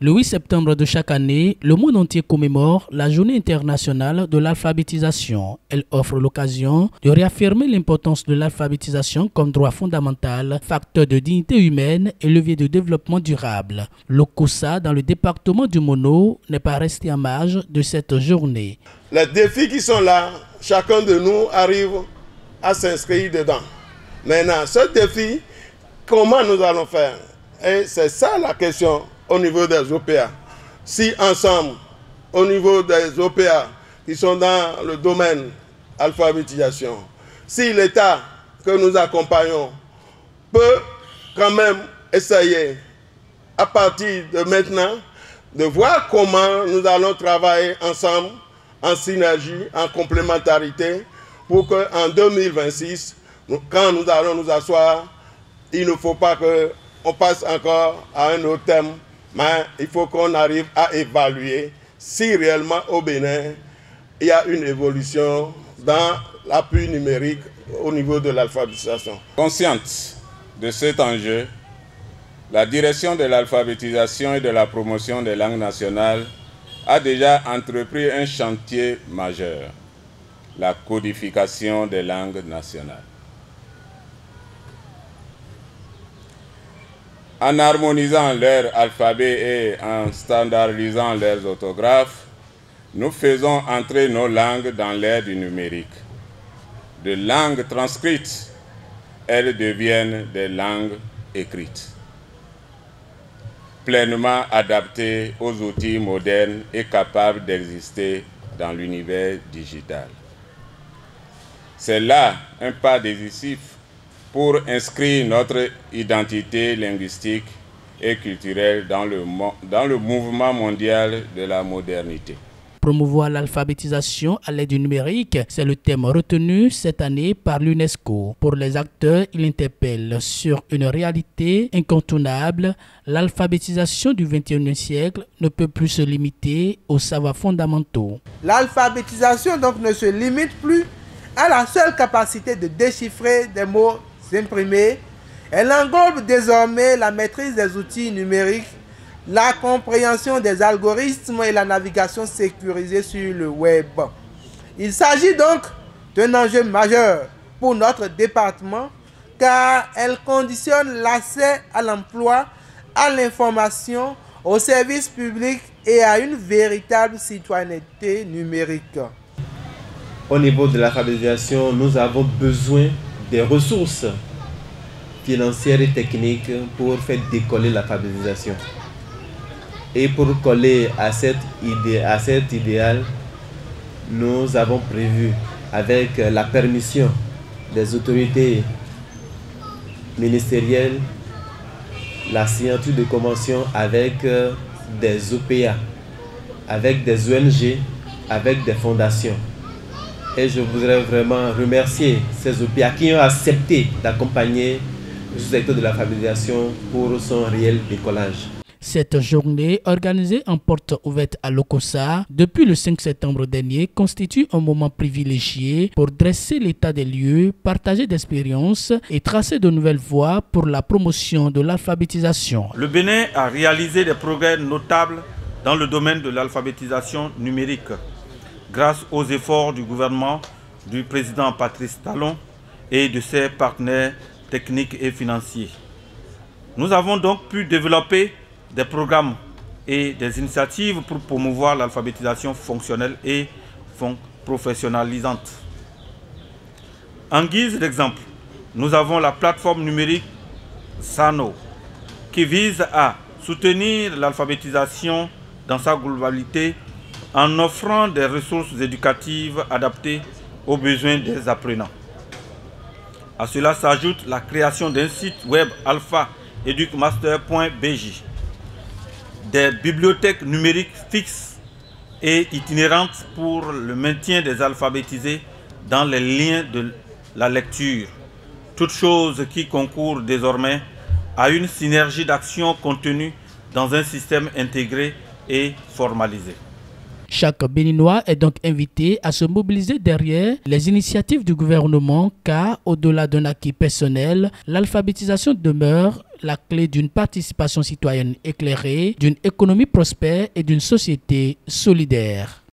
Le 8 septembre de chaque année, le monde entier commémore la Journée internationale de l'alphabétisation. Elle offre l'occasion de réaffirmer l'importance de l'alphabétisation comme droit fondamental, facteur de dignité humaine et levier de développement durable. L'Okossa, dans le département du Mono, n'est pas resté en marge de cette journée. Les défis qui sont là, chacun de nous arrive à s'inscrire dedans. Maintenant, ce défi, comment nous allons faire? Et c'est ça la question au niveau des OPA. Si ensemble, au niveau des OPA qui sont dans le domaine alphabétisation, si l'État que nous accompagnons peut quand même essayer à partir de maintenant de voir comment nous allons travailler ensemble en synergie, en complémentarité pour qu'en 2026, quand nous allons nous asseoir, il ne faut pas qu'on passe encore à un autre thème, mais il faut qu'on arrive à évaluer si réellement au Bénin, il y a une évolution dans l'appui numérique au niveau de l'alphabétisation. Consciente de cet enjeu, la direction de l'alphabétisation et de la promotion des langues nationales a déjà entrepris un chantier majeur, la codification des langues nationales. En harmonisant leur alphabet et en standardisant leurs orthographes, nous faisons entrer nos langues dans l'ère du numérique. De langues transcrites, elles deviennent des langues écrites, pleinement adaptées aux outils modernes et capables d'exister dans l'univers digital. C'est là un pas décisif pour inscrire notre identité linguistique et culturelle dans le mouvement mondial de la modernité. Promouvoir l'alphabétisation à l'aide du numérique, c'est le thème retenu cette année par l'UNESCO. Pour les acteurs, il interpelle sur une réalité incontournable. L'alphabétisation du XXIe siècle ne peut plus se limiter aux savoirs fondamentaux. L'alphabétisation donc ne se limite plus à la seule capacité de déchiffrer des mots imprimés. Elle englobe désormais la maîtrise des outils numériques, la compréhension des algorithmes et la navigation sécurisée sur le web. Il s'agit donc d'un enjeu majeur pour notre département car elle conditionne l'accès à l'emploi, à l'information, aux services publics et à une véritable citoyenneté numérique. Au niveau de l'alphabétisation, nous avons besoin des ressources financières et techniques pour faire décoller l'alphabétisation. Et pour coller à cet idéal, nous avons prévu, avec la permission des autorités ministérielles, la signature de conventions avec des OPA, avec des ONG, avec des fondations. Et je voudrais vraiment remercier ces OPA qui ont accepté d'accompagner le secteur de l'alphabétisation pour son réel décollage. Cette journée, organisée en porte ouverte à l'Okossa depuis le 5 septembre dernier, constitue un moment privilégié pour dresser l'état des lieux, partager d'expériences et tracer de nouvelles voies pour la promotion de l'alphabétisation. Le Bénin a réalisé des progrès notables dans le domaine de l'alphabétisation numérique grâce aux efforts du gouvernement du président Patrice Talon et de ses partenaires techniques et financiers. Nous avons donc pu développer des programmes et des initiatives pour promouvoir l'alphabétisation fonctionnelle et professionnalisante. En guise d'exemple, nous avons la plateforme numérique SANO qui vise à soutenir l'alphabétisation dans sa globalité en offrant des ressources éducatives adaptées aux besoins des apprenants. À cela s'ajoute la création d'un site web alpha-educmaster.bj, des bibliothèques numériques fixes et itinérantes pour le maintien des alphabétisés dans les liens de la lecture, toutes choses qui concourent désormais à une synergie d'action contenue dans un système intégré et formalisé. Chaque Béninois est donc invité à se mobiliser derrière les initiatives du gouvernement car, au-delà d'un acquis personnel, l'alphabétisation demeure la clé d'une participation citoyenne éclairée, d'une économie prospère et d'une société solidaire.